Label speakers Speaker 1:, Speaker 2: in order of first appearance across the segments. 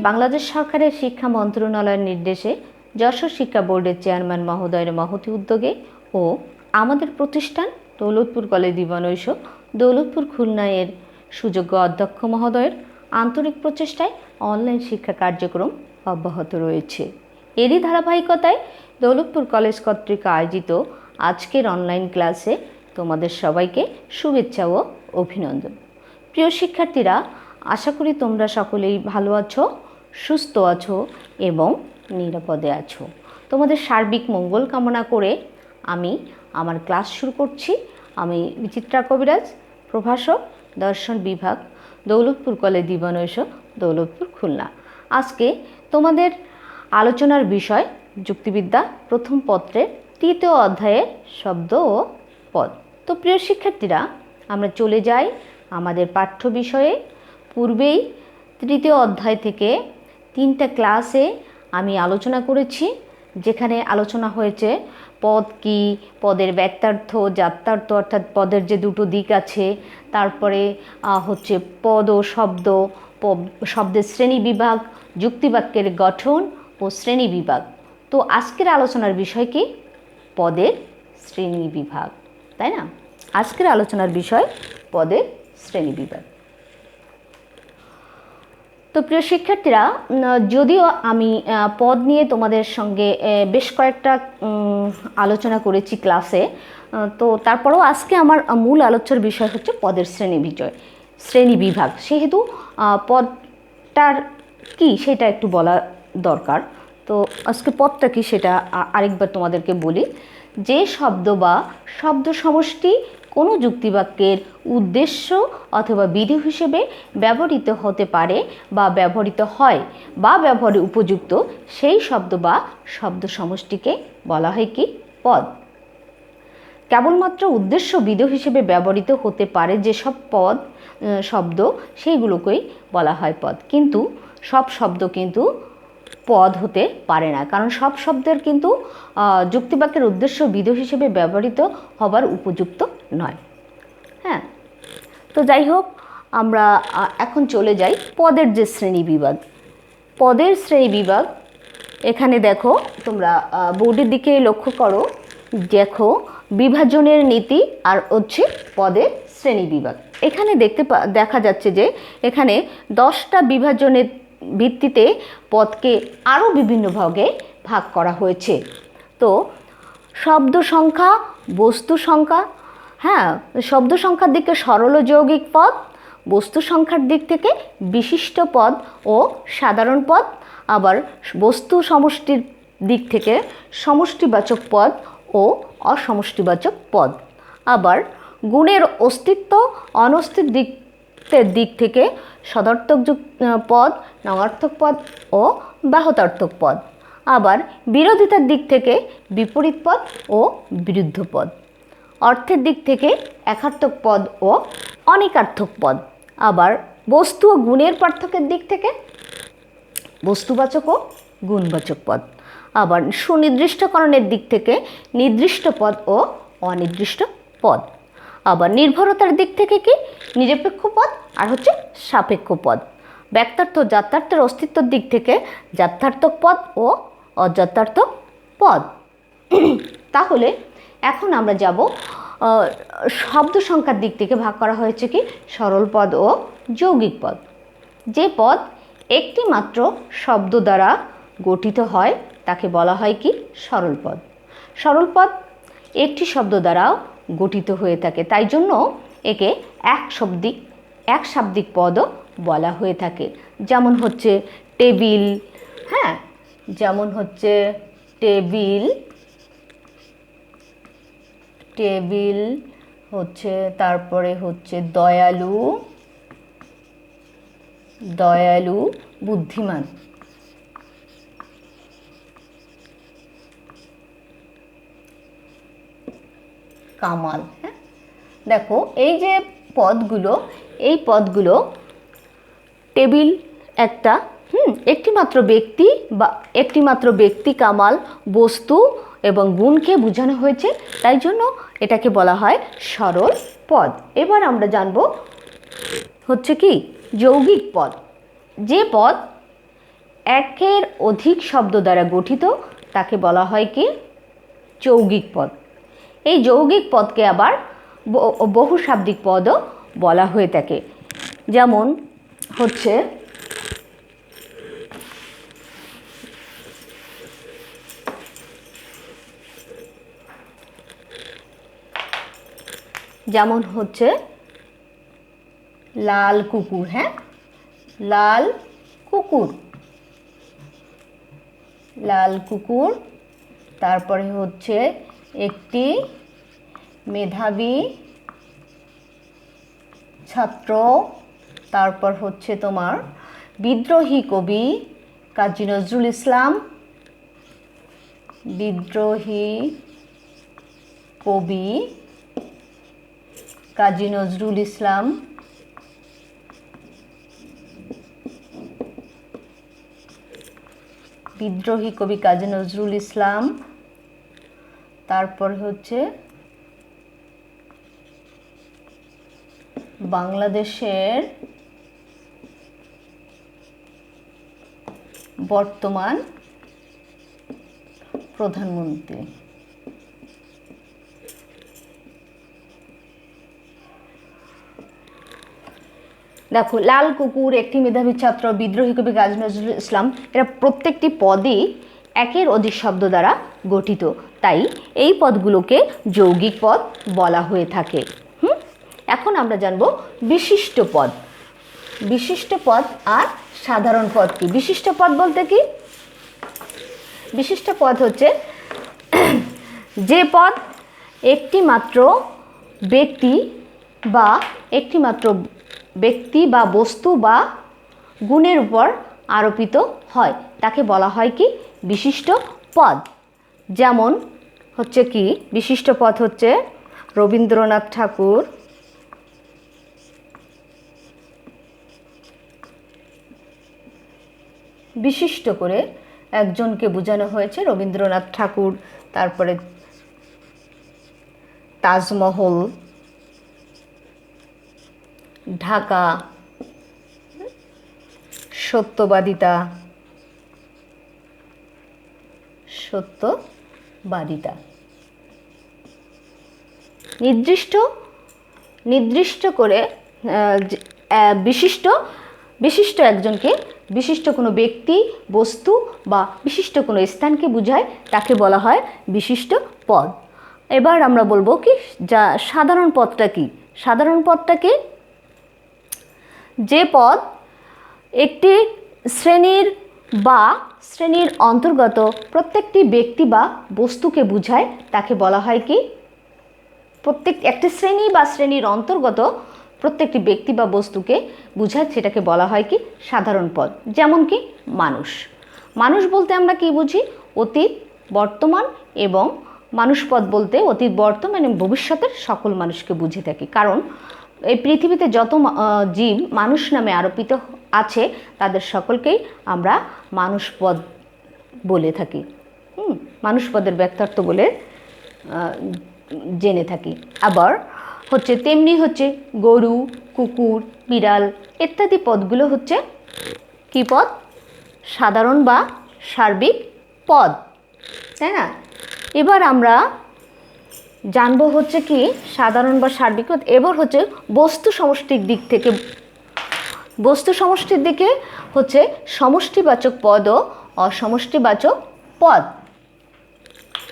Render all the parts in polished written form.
Speaker 1: বাংলাদেশ সরকারের শিক্ষা মন্ত্রণালয়ের নির্দেশে যশোর শিক্ষা বোর্ডের চেয়ারম্যান মহোদয়ের মহতি উদ্যোগে ও আমাদের প্রতিষ্ঠান দৌলতপুর কলেজ দিবানৈশ দৌলতপুর খুলনায়ের সুযোগ্য অধ্যক্ষ মহোদয়ের আন্তরিক প্রচেষ্টায় অনলাইন শিক্ষা কার্যক্রম অব্যাহত রয়েছে। এরই ধারাবাহিকতায় দৌলতপুর কলেজ কর্তৃক আয়োজিত আজকের অনলাইন ক্লাসে তোমাদের সবাইকে শুভেচ্ছা ও অভিনন্দন। প্রিয় শিক্ষার্থীরা, আশা করি তোমরা সকলেই ভালো আছো, সুস্থ আছো এবং নিরাপদে আছো। তোমাদের সার্বিক মঙ্গল কামনা করে আমি আমার ক্লাস শুরু করছি। আমি বিচিত্রা কবিরাজ, প্রভাষক, দর্শন বিভাগ, দৌলতপুর কলেজ দিবানৈশ দৌলতপুর খুলনা। আজকে তোমাদের আলোচনার বিষয় যুক্তিবিদ্যা প্রথম পত্রের তৃতীয় অধ্যায়ের শব্দ ও পদ। তো প্রিয় শিক্ষার্থীরা, আমরা চলে যাই আমাদের পাঠ্য বিষয়ে। পূর্বেই তৃতীয় অধ্যায় থেকে 3টা ক্লাসে আমি আলোচনা করেছি, যেখানে আলোচনা হয়েছে পদ কি, পদের ব্যক্তার্থ, জাত্যার্থ অর্থাৎ পদের যে দুটো দিক আছে, তারপরে হচ্ছে পদ ও শব্দ, শব্দের শ্রেণী বিভাগ, যুক্তিবাক্যের গঠন ও শ্রেণী বিভাগ। তো আজকের আলোচনার বিষয় কি? পদের শ্রেণী বিভাগ, তাই না? আজকের আলোচনার বিষয় পদের শ্রেণী বিভাগ। তো প্রিয় শিক্ষার্থীরা, যদিও আমি পদ নিয়ে তোমাদের সঙ্গে বেশ কয়েকটা আলোচনা করেছি ক্লাসে, তো তারপরেও আজকে আমার মূল আলোচ্যের বিষয় হচ্ছে পদের শ্রেণী বিভাগ। সেহেতু পদটার কি সেটা একটু বলা দরকার। তো আজকে পদটা কি সেটা আরেকবার তোমাদেরকে বলি। যে শব্দ বা শব্দ সমষ্টি কোনো যুক্তিবাক্যের উদ্দেশ্য অথবা বিধি হিসেবে ব্যবহৃত হতে পারে বা ব্যবহৃত হয় বা ব্যবহারে উপযুক্ত, সেই শব্দ বা শব্দ সমষ্টিকে বলা হয় কি? পদ। কেবলমাত্র উদ্দেশ্য বিধি হিসেবে ব্যবহৃত হতে পারে যেসব শব্দ, সেইগুলোকেই বলা হয় পদ। কিন্তু সব শব্দ কিন্তু পদ হতে পারে না, কারণ সব শব্দের কিন্তু যুক্তিবাক্যের উদ্দেশ্য বিধি হিসেবে ব্যবহৃত হবার উপযুক্ত নয়। হ্যাঁ, তো যাই হোক, আমরা এখন চলে যাই পদের যে শ্রেণী বিভাগ। পদের শ্রেণী বিভাগ এখানে দেখো, তোমরা বোর্ডের দিকে লক্ষ্য করো, দেখো বিভাজনের নীতি আর হচ্ছে পদের শ্রেণী বিভাগ। এখানে দেখা যাচ্ছে যে এখানে 10টা বিভাজনের ভিত্তিতে পদকে আরও বিভিন্ন ভাগে ভাগ করা হয়েছে। তো শব্দ সংখ্যা, বস্তু সংখ্যা, হ্যাঁ, শব্দ সংখ্যার দিকে সরল ও যৌগিক পদ, বস্তু সংখ্যার দিক থেকে বিশিষ্ট পদ ও সাধারণ পদ, আবার বস্তু সমষ্টির দিক থেকে সমষ্টিবাচক পদ ও অসমষ্টিবাচক পদ, আবার গুণের অস্তিত্ব অনস্তিত্বের দিক থেকে সদর্থক পদ, নঙার্থক পদ ও ব্যাহতার্থক পদ, আবার বিরোধিতার দিক থেকে বিপরীত পদ ও বিরুদ্ধ পদ, অর্থের দিক থেকে একার্থক পদ ও অনেকার্থক পদ, আবার বস্তু ও গুণের পার্থক্যের দিক থেকে বস্তুবাচক ও গুণবাচক পদ, আবার সুনির্দিষ্টকরণের দিক থেকে নির্দিষ্ট পদ ও অনির্দিষ্ট পদ, আবার নির্ভরতার দিক থেকে কি? নিরপেক্ষ পদ আর হচ্ছে সাপেক্ষ পদ, ব্যক্তার্থ জাত্যার্থের অস্তিত্বের দিক থেকে জাত্যার্থক পদ ও অজাত্যার্থক পদ। তাহলে এখন আমরা যাব শব্দ সংখ্যার দিক থেকে ভাগ করা হয়েছে কি? সরল পদ ও যৌগিক পদ। যে পদ একটি মাত্র শব্দ দ্বারা গঠিত হয় তাকে বলা হয় কি? সরল পদ। সরল পদ একটি শব্দ দ্বারাও গঠিত হয়ে থাকে, তাই জন্য একে এক শাব্দিক পদও বলা হয়ে থাকে। যেমন হচ্ছে টেবিল, হ্যাঁ, যেমন হচ্ছে টেবিল হচ্ছে, তারপরে হচ্ছে দয়ালু, বুদ্ধিমান। কামাল। হ্যাঁ, দেখো এই যে পদগুলো টেবিল একটিমাত্র ব্যক্তি কামাল, বস্তু এবং গুণকে বোঝানো হয়েছে, তাই জন্য এটাকে বলা হয় সরল পদ। এবার আমরা জানবো হচ্ছে কি? যৌগিক পদ। যে পদ একের অধিক শব্দ দ্বারা গঠিত তাকে বলা হয় কি যৌগিক পদ। এই যৌগিক পদকে আবার বহুশাব্দিক পদও বলা হয়ে থাকে। যেমন হচ্ছে লাল কুকুর, হ্যাঁ, লাল কুকুর, লাল কুকুর। তারপরে হচ্ছে একটি মেধাবী ছাত্র। তারপর হচ্ছে তোমার বিদ্রোহী কবি কাজী নজরুল ইসলাম, বিদ্রোহী কবি কাজী নজরুল ইসলাম। বিদ্রোহী কবি কাজী নজরুল ইসলাম। তারপর হচ্ছে বাংলাদেশের বর্তমান প্রধানমন্ত্রী। দেখো, লাল কুকুর, একটি মেধাবী ছাত্র, বিদ্রোহী কবি কাজী নজরুল ইসলাম, এরা প্রত্যেকটি পদই একের অধিক শব্দ দ্বারা গঠিত, তাই এই পদগুলোকে যৌগিক পদ বলা হয়ে থাকে। এখন আমরা জানব বিশিষ্ট পদ। বিশিষ্ট পদ আর সাধারণ পদ কি? বিশিষ্ট পদ বলতে কি? বিশিষ্ট পদ হচ্ছে যে পদ একটি মাত্র ব্যক্তি বা বস্তু বা গুণের উপর আরোপিত হয় তাকে বলা হয় কি বিশিষ্ট পদ। যেমন হচ্ছে কি বিশিষ্ট পদ হচ্ছে রবীন্দ্রনাথ ঠাকুর, বিশিষ্ট করে একজনকে বোঝানো হয়েছে রবীন্দ্রনাথ ঠাকুর। তারপরে তাজমহল, ঢাকা, সত্যবাদিতা, নির্দিষ্ট করে বিশিষ্ট একজনকে, বিশিষ্ট কোনো ব্যক্তি, বস্তু বা বিশিষ্ট কোনো স্থানকে বোঝায় তাকে বলা হয় বিশিষ্ট পদ। এবার আমরা বলবো কি যা সাধারণ পদটা কি? সাধারণ পদটা কি? যে পদ একটি শ্রেণীর অন্তর্গত প্রত্যেকটি ব্যক্তি বা বস্তুকে বোঝায় তাকে বলা হয় কি একটি শ্রেণী বা শ্রেণীর অন্তর্গত প্রত্যেকটি ব্যক্তি বা বস্তুকে বোঝায় সেটাকে বলা হয় কি সাধারণ পদ। যেমন কি মানুষ বলতে আমরা কি বুঝি? অতীত, বর্তমান এবং মানুষ পদ বলতে অতীত, বর্তমান এবং ভবিষ্যতের সকল মানুষকে বুঝে থাকি। কারণ এই পৃথিবীতে যত জীব মানুষ নামে আরোপিত আছে তাদের সকলকেই আমরা মানুষ পদ বলে থাকি। মানুষ পদের ব্যক্তার্থ বলে জেনে থাকি। আবার হচ্ছে তেমনি হচ্ছে গরু, কুকুর, বিড়াল ইত্যাদি পদগুলো হচ্ছে কি পদ? সাধারণ বা সার্বিক পদ, তাই না? এবার আমরা জানবো হচ্ছে কি সাধারণ বা সার্বিক পদ। এবার হচ্ছে বস্তু সমষ্টির দিকে হচ্ছে সমষ্টিবাচক পদ ও অসমষ্টিবাচক পদ।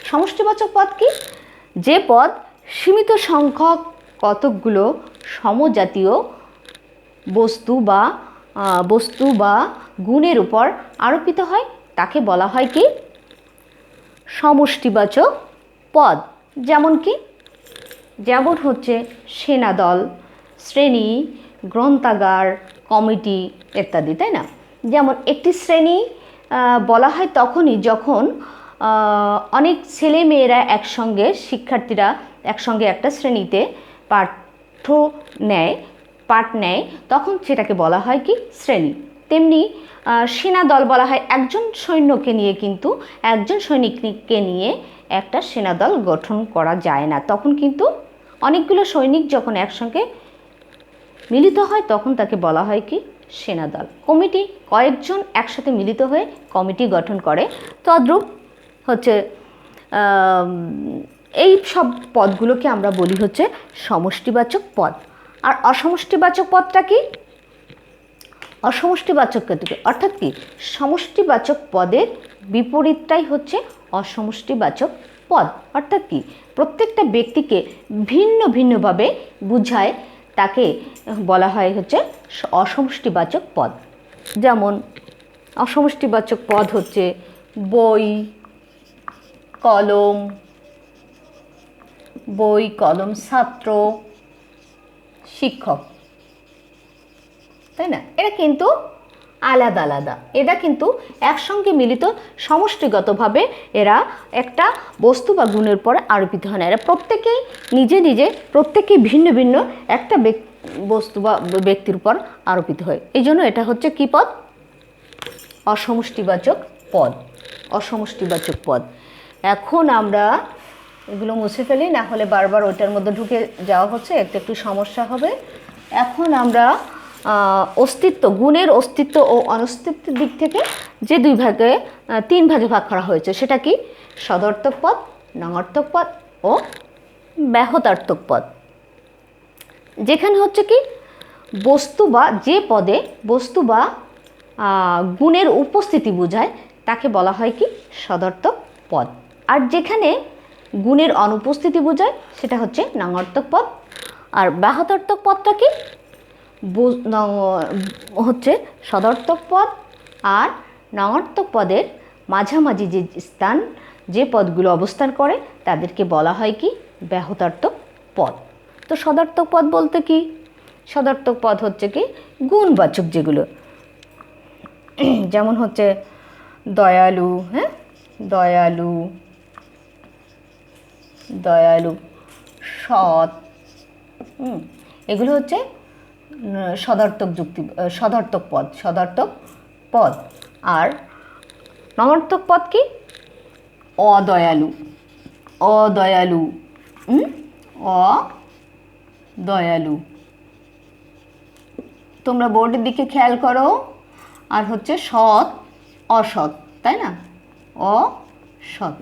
Speaker 1: সমষ্টিবাচক পদ কি? যে পদ সীমিত সংখ্যক কতকগুলো সমজাতীয় বস্তু বা গুণের উপর আরোপিত হয় তাকে বলা হয় কি সমষ্টিবাচক পদ। যেমন হচ্ছে সেনাদল, শ্রেণী, গ্রন্থাগার, কমিটি ইত্যাদি, তাই না? যেমন একটি শ্রেণী বলা হয় তখনই যখন অনেক ছেলেমেয়েরা শিক্ষার্থীরা একসঙ্গে একটা শ্রেণীতে পাঠ নেয় তখন সেটাকে বলা হয় কি শ্রেণী। তেমনি সেনাদল বলা হয় একজন সৈন্যকে নিয়ে, কিন্তু একজন সৈনিককে নিয়ে একটা সেনাদল গঠন করা যায় না। তখন কিন্তু অনেকগুলো সৈনিক যখন একসঙ্গে মিলিত হয় তখন তাকে বলা হয় কি সেনাদল। কমিটি কয়েকজন একসাথে মিলিত হয়ে কমিটি গঠন করে। তদ্রূপ হচ্ছে এই সব পদগুলোকে আমরা বলি হচ্ছে সমষ্টিবাচক পদ। আর অসমষ্টিবাচক পদটা কি? অসমষ্টিবাচক অর্থাৎ কি সমষ্টিবাচক পদের বিপরীতটাই হচ্ছে অসমষ্টিবাচক পদ। অর্থাৎ কি প্রত্যেকটা ব্যক্তিকে ভিন্ন ভিন্নভাবে বুঝায়, তাকে বলা হয় হচ্ছে অসমষ্টিবাচক পদ। যেমন অসমষ্টিবাচক পদ হচ্ছে বই, কলম, ছাত্র, শিক্ষক, তাই না? এরা কিন্তু আলাদা আলাদা, এরা কিন্তু একসঙ্গে মিলিত সমষ্টিগতভাবে এরা একটা বস্তু বা গুণের পর আরোপিত হয় না। এরা প্রত্যেকেই নিজে নিজে প্রত্যেকেই ভিন্ন ভিন্ন একটা বস্তু বা ব্যক্তির উপর আরোপিত হয়। এই জন্য এটা হচ্ছে কি পদ? অসমষ্টিবাচক পদ। অসমষ্টিবাচক পদ। এখন আমরা এগুলো মুছে ফেলি, না হলে বারবার ওইটার মধ্যে ঢুকে যাওয়া হচ্ছে, একটু সমস্যা হবে। এখন আমরা অস্তিত্ব, গুণের অস্তিত্ব ও অনস্তিত্বের দিক থেকে যে তিন ভাগে ভাগ করা হয়েছে, সেটা কি? সদর্থক পদ, নঙর্থক পদ ও ব্যাহতার্থক পদ। যেখানে হচ্ছে কি বস্তু বা যে পদে বস্তু বা গুণের উপস্থিতি বোঝায় তাকে বলা হয় কি সদর্থক পদ। আর যেখানে গুণের অনুপস্থিতি বোঝায় সেটা হচ্ছে নঙর্থক পদ। আর ব্যাহতার্থক পদটা কি? হচ্ছে সদর্থক পদ আর নঙর্থক পদের মাঝামাঝি যে স্থান, যে পদগুলো অবস্থান করে তাদেরকে বলা হয় কি ব্যাহতার্থক পদ। তো সদর্থক পদ বলতে কি? সদর্থক পদ হচ্ছে কি গুণবাচক যেগুলো, যেমন হচ্ছে দয়ালু, হ্যাঁ, দয়ালু, সৎ, এগুলো হচ্ছে সদর্থক পদ। আর নঙর্থক পদ কি? অদয়ালু, অদয়ালু। তোমরা বোর্ডের দিকে খেয়াল করো। আর হচ্ছে সৎ, অসৎ, তাই না? অসৎ।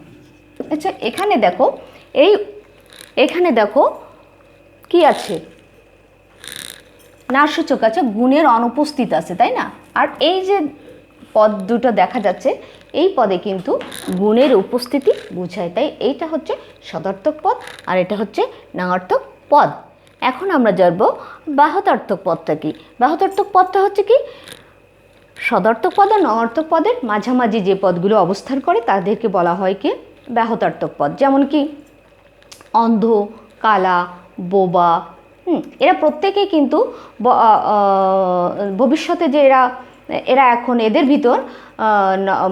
Speaker 1: আচ্ছা, এখানে দেখো কি আছে? নারসূচক আছে, গুণের অনুপস্থিত আছে, তাই না? আর এই যে পদ দুটো দেখা যাচ্ছে, এই পদে কিন্তু গুণের উপস্থিতি বোঝায়, তাই এইটা হচ্ছে সদর্থক পদ আর এটা হচ্ছে নঙর্থক পদ। এখন আমরা জানবো ব্যাহতার্থক পদটা কি। ব্যাহতার্থক পদটা হচ্ছে কি সদর্থক পদ আর নঙর্থক পদের মাঝামাঝি যে পদগুলো অবস্থান করে তাদেরকে বলা হয় কি ব্যাহতার্থক পদ। যেমন কি অন্ধ, কালা, বোবা, এরা প্রত্যেকেই কিন্তু ভবিষ্যতে যে এরা এখন এদের ভিতর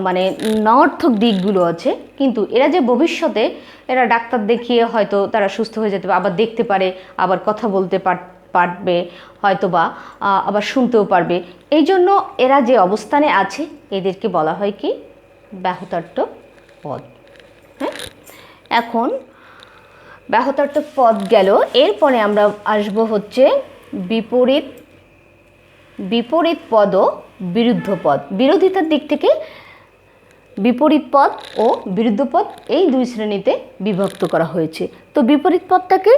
Speaker 1: মানে নঙর্থক দিকগুলো আছে, কিন্তু এরা যে ভবিষ্যতে এরা ডাক্তার দেখিয়ে হয়তো তারা সুস্থ হয়ে যেতে পারে, আবার দেখতে পারে, আবার কথা বলতে পারবে, হয়তো বা আবার শুনতেও পারবে। এই জন্য এরা যে অবস্থানে আছে এদেরকে বলা হয় কি ব্যাহতার্থক পদ। হ্যাঁ, এখন ব্যাহতার্থক পদ গেল। এরপরে আমরা আসব হচ্ছে বিপরীত পদ ও বিরুদ্ধ পদ। বিরোধিতার দিক থেকে বিপরীত পদ ও বিরুদ্ধ পদ এই দুই শ্রেণীতে বিভক্ত করা হয়েছে। তো বিপরীত পদটাকে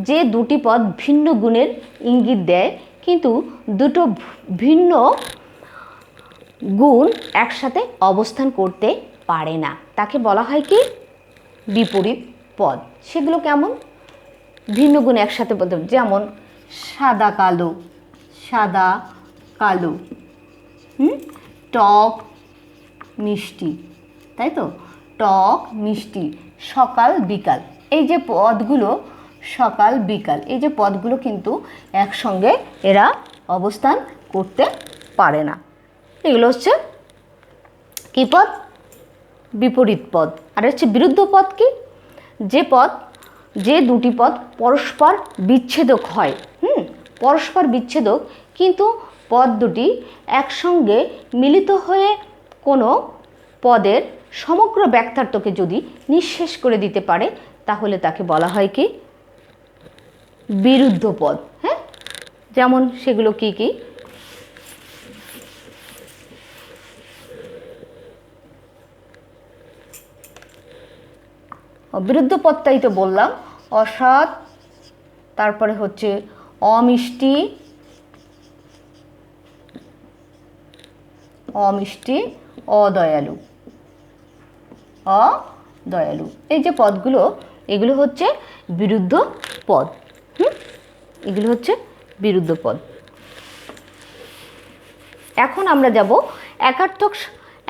Speaker 1: যে দুটি পদ ভিন্ন গুণের ইঙ্গিত দেয়, কিন্তু দুটো ভিন্ন গুণ একসাথে অবস্থান করতে পারে না, তাকে বলা হয় কি বিপরীত পদ। সেগুলো কেমন? ভিন্ন গুণ একসাথে বলতে, যেমন সাদা কালো, টক মিষ্টি, তাই তো? টক মিষ্টি, সকাল বিকাল, এই যে পদগুলো সকাল বিকাল, এই যে পদগুলো কিন্তু একসঙ্গে এরা অবস্থান করতে পারে না। এগুলো হচ্ছে কি পদ? বিপরীত পদ। আর হচ্ছে বিরুদ্ধ পদ কি? যে দুটি পদ পরস্পর বিচ্ছেদক হয়, পরস্পর বিচ্ছেদক, কিন্তু পদ দুটি একসঙ্গে মিলিত হয়ে কোনো পদের সমগ্র ব্যাখ্যার্থকে যদি নিঃশেষ করে দিতে পারে তাহলে তাকে বলা হয় কি বিরুদ্ধ পদ। হ্যাঁ, যেমন সেগুলো কি কি? বিরুদ্ধ পদটাই তো বললাম, অসৎ, তারপরে হচ্ছে অমিষ্টি, অমিষ্টি, অদয়ালু, অদয়ালু। এই যে পদগুলো, এগুলো হচ্ছে বিরুদ্ধ পদ। এগুলো হচ্ছে বিরুদ্ধ পদ। এখন আমরা যাব একার্থক,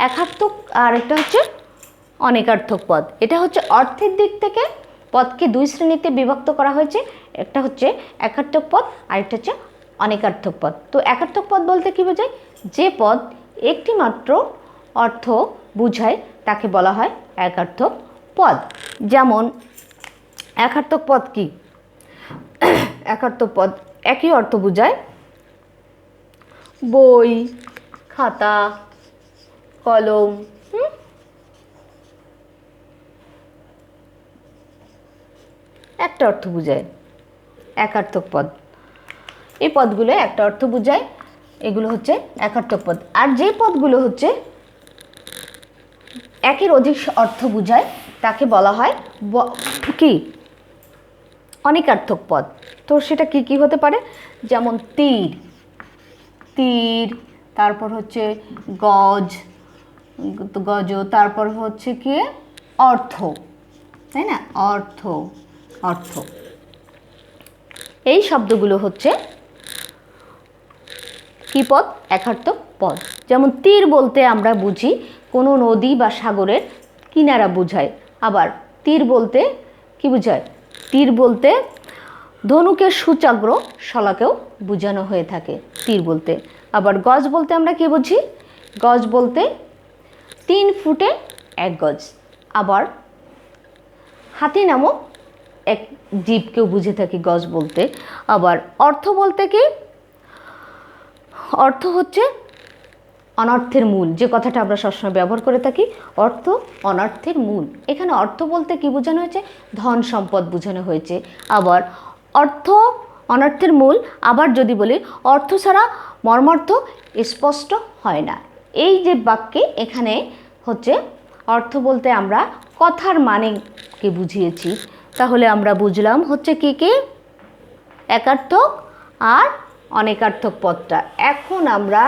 Speaker 1: একার্থক আর একটা হচ্ছে অনেকার্থক পদ। এটা হচ্ছে অর্থের দিক থেকে পদকে দুই শ্রেণীতে বিভক্ত করা হয়েছে। একটা হচ্ছে একার্থক পদ, আরেকটা হচ্ছে অনেকার্থক পদ। তো একার্থক পদ বলতে কি বোঝায়? যে পদ একটি মাত্র অর্থ বুঝায় তাকে বলা হয় একার্থক পদ। যেমন একার্থক পদ কি? একার্থক পদ একই অর্থ বুঝায় বই, খাতা, কলম। একটা অর্থ বুঝায় একার্থক পদ। এই পদগুলো একটা অর্থ বুঝায়, এগুলো হচ্ছে একার্থক পদ। আর যে পদগুলো হচ্ছে একের অধিক অর্থ বুঝায় তাকে বলা হয় কি? অনেকার্থক পদ। তো সেটা কি কি হতে পারে? যেমন তীর, তীর, তারপর হচ্ছে গজ, গজ, তারপর হচ্ছে কি অর্থ, তাই না? অর্থ, অর্থ। এই শব্দগুলো হচ্ছে কি পদ? একার্থক পদ। যেমন তীর বলতে আমরা বুঝি কোনো নদী বা সাগরের কিনারা বোঝায়। আবার তীর বলতে কি বোঝায়? তীর বলতে ধনুকের সূচাগ্র শলাকেও বোঝানো হয়ে থাকে তীর বলতে। আবার গজ বলতে আমরা কি বুঝি? গজ বলতে 3 ফুটে 1 গজ। আবার হাতি নামক এক জীবকেও বুঝে থাকি গজ বলতে। আবার অর্থ বলতে কি? অর্থ হচ্ছে অনর্থের মূল, যে কথাটা আমরা সবসময় ব্যবহার করে থাকি, অর্থ অনর্থের মূল। এখানে অর্থ বলতে কি বোঝানো হয়েছে? ধন সম্পদ বোঝানো হয়েছে। আবার অর্থ অনর্থের মূল, আবার যদি বলি অর্থ ছাড়া মর্মার্থ স্পষ্ট হয় না। এই যে বাক্যে এখানে হচ্ছে অর্থ বলতে আমরা কথার মানেকে বুঝিয়েছি। তাহলে আমরা বুঝলাম হচ্ছে কি কি? একার্থক আর অনেকার্থক পদটা। এখন আমরা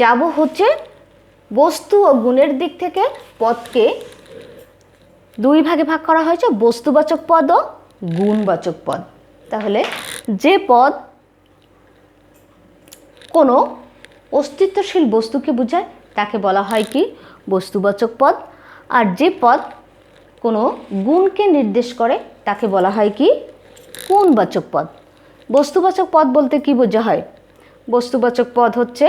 Speaker 1: যাব হচ্ছে বস্তু ও গুণের দিক থেকে পদকে দুই ভাগে ভাগ করা হয়েছে, বস্তুবাচক পদ ও গুণবাচক পদ। তাহলে যে পদ কোনো অস্তিত্বশীল বস্তুকে বোঝায় তাকে বলা হয় কি? বস্তুবাচক পদ। আর যে পদ কোনো গুণকে নির্দেশ করে তাকে বলা হয় কি? গুণবাচক পদ। বস্তুবাচক পদ বলতে কি বোঝা হয়? বস্তুবাচক পদ হচ্ছে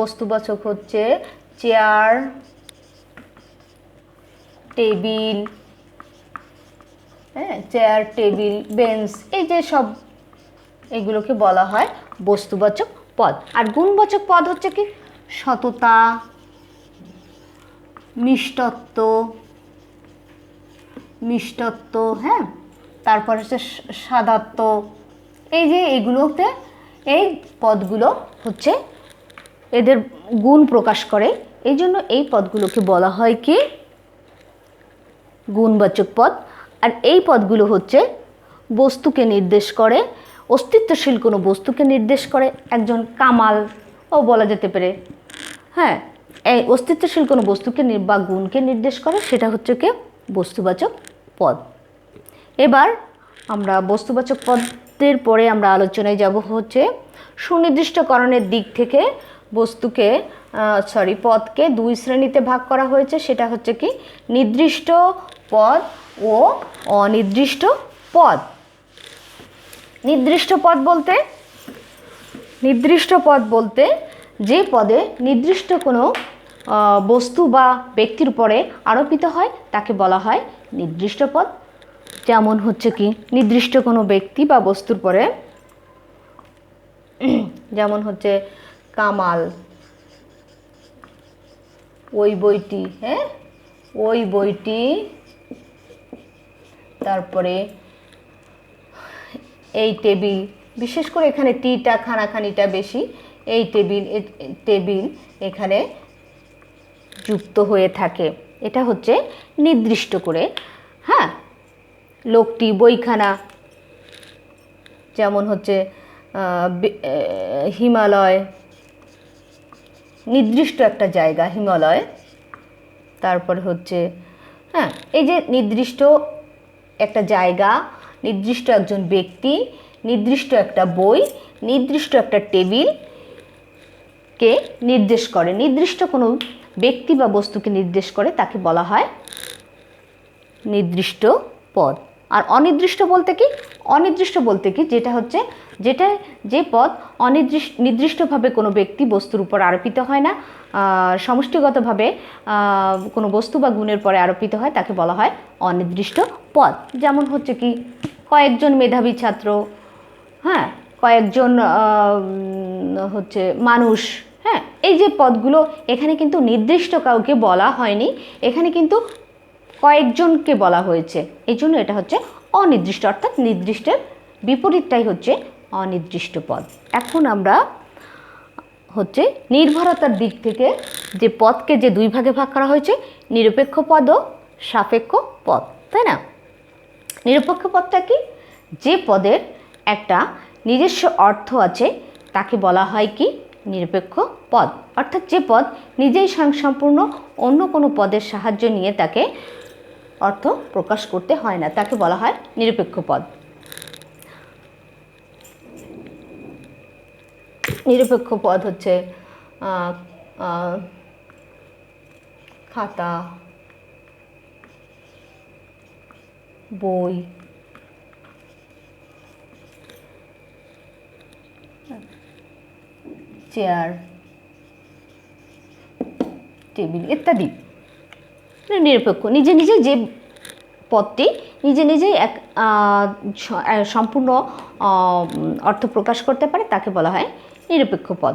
Speaker 1: বস্তুবাচক হচ্ছে চেয়ার, টেবিল, হ্যাঁ, চেয়ার, টেবিল, বেঞ্চ, এই যে সব, এগুলোকে বলা হয় বস্তুবাচক পদ। আর গুণবাচক পদ হচ্ছে কি? সততা, মিষ্টত্ব, মিষ্টত্ব, হ্যাঁ, তারপর হচ্ছে সাদাত্ব। এই যে এগুলোতে, এই পদগুলো হচ্ছে এদের গুণ প্রকাশ করে, এই জন্য এই পদগুলোকে বলা হয় কি? গুণবাচক পদ। আর এই পদগুলো হচ্ছে বস্তুকে নির্দেশ করে, অস্তিত্বশীল কোনো বস্তুকে নির্দেশ করে। একজন কামাল ও বলা যেতে পারে, হ্যাঁ, এই অস্তিত্বশীল কোনো বস্তুকে বা গুণকে নির্দেশ করে, সেটা হচ্ছে কি? বস্তুবাচক পদ। এবার আমরা বস্তুবাচক পদের পরে আমরা আলোচনায় যাব হচ্ছে সুনির্দিষ্টকরণের দিক থেকে বস্তুকে পদকে দুই শ্রেণীতে ভাগ করা হয়েছে। সেটা হচ্ছে কি? নির্দিষ্ট পদ ও অনির্দিষ্ট পদ। নির্দিষ্ট পদ বলতে যে পদে নির্দিষ্ট কোনো বস্তু বা ব্যক্তির উপরে আরোপিত হয় তাকে বলা হয় নির্দিষ্ট পদ। যেমন হচ্ছে কি? নির্দিষ্ট কোনো ব্যক্তি বা বস্তুর পরে, যেমন হচ্ছে কামাল, ওই বইটি, হ্যাঁ, ওই বইটি, তারপরে এই টেবিল, বিশেষ করে এখানে টিটা খানাখানিটা বেশি, এই টেবিল এখানে যুক্ত হয়ে থাকে। এটা হচ্ছে নির্দিষ্ট করে। হ্যাঁ, লোকটি, বইখানা, যেমন হচ্ছে হিমালয়, নির্দিষ্ট একটা জায়গা হিমালয়। তারপর হচ্ছে হ্যাঁ, এই যে নির্দিষ্ট একটা জায়গা, নির্দিষ্ট একজন ব্যক্তি, নির্দিষ্ট একটা বই, নির্দিষ্ট একটা টেবিলকে নির্দেশ করে, নির্দিষ্ট কোনো ব্যক্তি বা বস্তুকে নির্দেশ করে, তাকে বলা হয় নির্দিষ্ট পদ। আর অনির্দিষ্ট বলতে কি? অনির্দিষ্ট বলতে কি, যে পদ নির্দিষ্টভাবে কোনো ব্যক্তি বস্তুর উপর আরোপিত হয় না, সমষ্টিগতভাবে কোনো বস্তু বা গুণের পরে আরোপিত হয়, তাকে বলা হয় অনির্দিষ্ট পদ। যেমন হচ্ছে কি, কয়েকজন মেধাবী ছাত্র, হ্যাঁ, কয়েকজন হচ্ছে মানুষ। হ্যাঁ, এই যে পদগুলো, এখানে কিন্তু নির্দিষ্ট কাউকে বলা হয়নি, এখানে কিন্তু কয়েকজনকে বলা হয়েছে, এই জন্য এটা হচ্ছে অনির্দিষ্ট, অর্থাৎ নির্দিষ্টের বিপরীতটাই হচ্ছে অনির্দিষ্ট পদ। এখন আমরা হচ্ছে নির্ভরতার দিক থেকে যে পদকে যে দুই ভাগে ভাগ করা হয়েছে, নিরপেক্ষ পদ ও সাপেক্ষ পদ, তাই না? নিরপেক্ষ পদটা কি? যে পদের একটা নিজস্ব অর্থ আছে তাকে বলা হয় কি? নিরপেক্ষ পদ। অর্থাৎ যে পদ নিজেই স্বয়ংসম্পূর্ণ, অন্য কোনো পদের সাহায্য নিয়ে তাকে অর্থ প্রকাশ করতে হয় না, তাকে বলা হয় নিরপেক্ষ পদ। নিরপেক্ষ পদ হচ্ছে খাতা, বই, চেয়ার, টেবিল ইত্যাদি। নিরপেক্ষ, নিজে নিজে যে পদটি নিজে নিজেই এক সম্পূর্ণ অর্থ প্রকাশ করতে পারে তাকে বলা হয় নিরপেক্ষ পদ।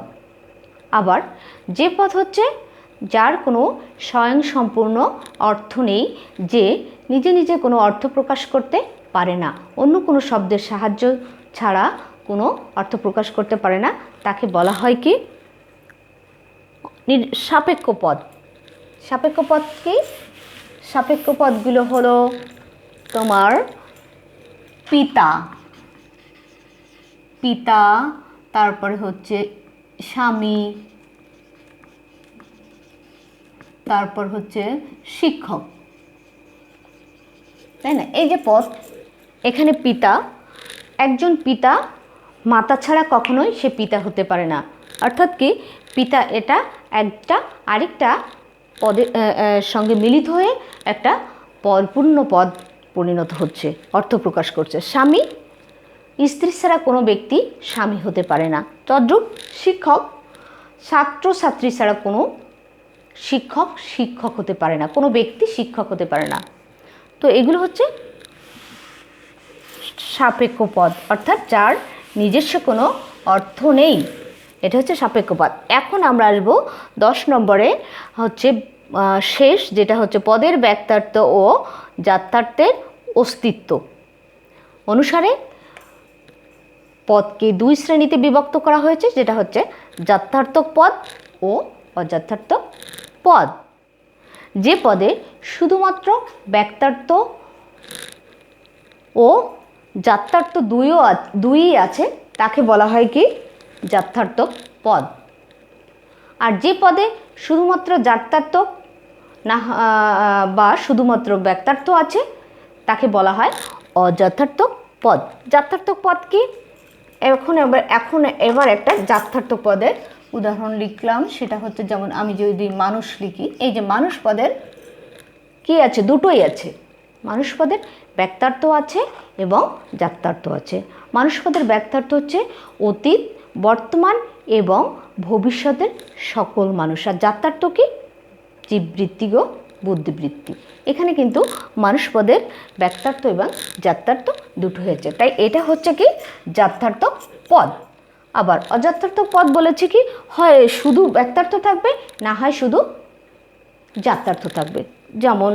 Speaker 1: আবার যে পদ হচ্ছে যার কোনো স্বয়ংসম্পূর্ণ অর্থ নেই, যে নিজে নিজে কোনো অর্থ প্রকাশ করতে পারে না, অন্য কোনো শব্দের সাহায্য ছাড়া কোনো অর্থ প্রকাশ করতে পারে না, তাকে বলা হয় কি? সাপেক্ষ পদ। সাপেক্ষ পদ কি? সাপেক্ষ পদগুলো হলো তোমার পিতা, তারপরে হচ্ছে স্বামী, তারপর হচ্ছে শিক্ষক, তাই না? এই যে পদ, এখানে পিতা, একজন পিতা মাতা ছাড়া কখনোই সে পিতা হতে পারে না। অর্থাৎ কি, পিতা এটা একটা আরেকটা পদের সঙ্গে মিলিত হয়ে একটা পূর্ণ পদ পরিণত হচ্ছে, অর্থ প্রকাশ করছে। স্বামী, স্ত্রী ছাড়া কোনো ব্যক্তি স্বামী হতে পারে না। তদ্রূপ শিক্ষক, ছাত্র ছাত্রী ছাড়া কোনো শিক্ষক হতে পারে না, কোনো ব্যক্তি শিক্ষক হতে পারে না। তো এগুলো হচ্ছে সাপেক্ষ পদ, অর্থাৎ যার নিজস্ব কোনো অর্থ নেই, এটা হচ্ছে সাপেক্ষ পদ। এখন আমরা আসবো 10 নম্বরে, হচ্ছে শেষ, যেটা হচ্ছে পদের ব্যক্তার্থ ও যাত্রার্থের অস্তিত্ব অনুসারে পদকে দুই শ্রেণীতে বিভক্ত করা হয়েছে, যেটা হচ্ছে যাত্রার্থক পদ ও অযাত্রার্থক পদ। যে পদে শুধুমাত্র ব্যক্তার্থ ও যাত্রার্থ দুই আছে তাকে বলা হয় কি? যাত্রার্থক পদ। আর যে পদে শুধুমাত্র যাত্রার্থ না বা শুধুমাত্র ব্যক্তার্থ আছে তাকে বলা হয় অযাত্রার্থক পদ। যাত্রার্থক পদ কি? এবার একটা যাত্রার্থক পদের উদাহরণ লিখলাম, সেটা হচ্ছে যেমন আমি যদি মানুষ লিখি, এই যে মানুষ পদের কি আছে? দুটোই আছে। মানুষ পদের ব্যক্তার্থ আছে এবং যাত্রার্থ আছে। মানুষ পদের ব্যক্তার্থ হচ্ছে অতীত, বর্তমান এবং ভবিষ্যতের সকল মানুষ। আর যাত্রার্থ কি? জীববৃত্তি ও বুদ্ধিবৃত্তি। এখানে কিন্তু মানুষ পদের ব্যক্তার্থ এবং যাত্রার্থ দুটো হয়েছে, তাই এটা হচ্ছে কি? যাত্রার্থক পদ। আবার অযাত্রার্থক পদ বলেছে কি? হয় শুধু ব্যক্তার্থ থাকবে, না হয় শুধু যাত্রার্থ থাকবে। যেমন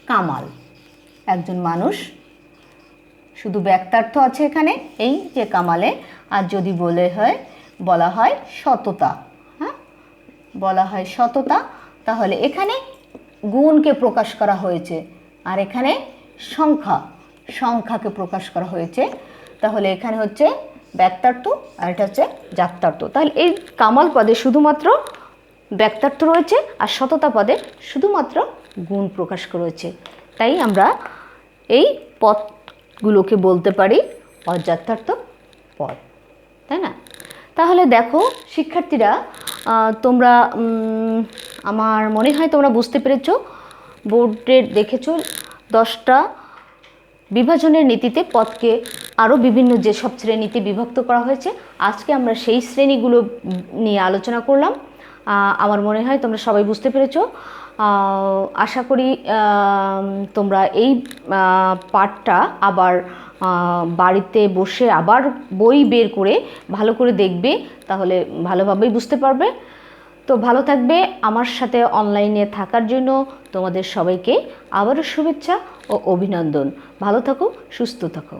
Speaker 1: কামাল, একজন মানুষ, শুধু ব্যক্তার্থ আছে এখানে, এই যে কামালে। আর যদি বলা হয় সততা, হ্যাঁ, বলা হয় সততা, তাহলে এখানে গুণকে প্রকাশ করা হয়েছে, আর এখানে সংখ্যাকে প্রকাশ করা হয়েছে। তাহলে এখানে হচ্ছে ব্যক্তার্থ আর এটা হচ্ছে জাত্যার্থ। তাহলে এই কামাল পদে শুধুমাত্র ব্যক্তার্থ রয়েছে, আর সততা পদে শুধুমাত্র গুণ প্রকাশ করেছে। তাই আমরা এই পদগুলোকে বলতে পারি অজাত্যার্থ পদ, তাই না? তাহলে দেখো শিক্ষার্থীরা, তোমরা আমার মনে হয় তোমরা বুঝতে পেরেছো, বোর্ডে দেখেছো 10টা বিভাজনের নীতিতে পদকে আরও বিভিন্ন যেসব শ্রেণীতে বিভক্ত করা হয়েছে, আজকে আমরা সেই শ্রেণীগুলো নিয়ে আলোচনা করলাম। আমার মনে হয় তোমরা সবাই বুঝতে পেরেছো। আশা করি তোমরা এই পাঠটা আবার বাড়িতে বসে আবার বই বের করে ভালো করে দেখবে, তাহলে ভালোভাবেই বুঝতে পারবে। তো ভালো থাকবে। আমার সাথে অনলাইনে থাকার জন্য তোমাদের সবাইকে আবারও শুভেচ্ছা ও অভিনন্দন। ভালো থাকো, সুস্থ থাকো।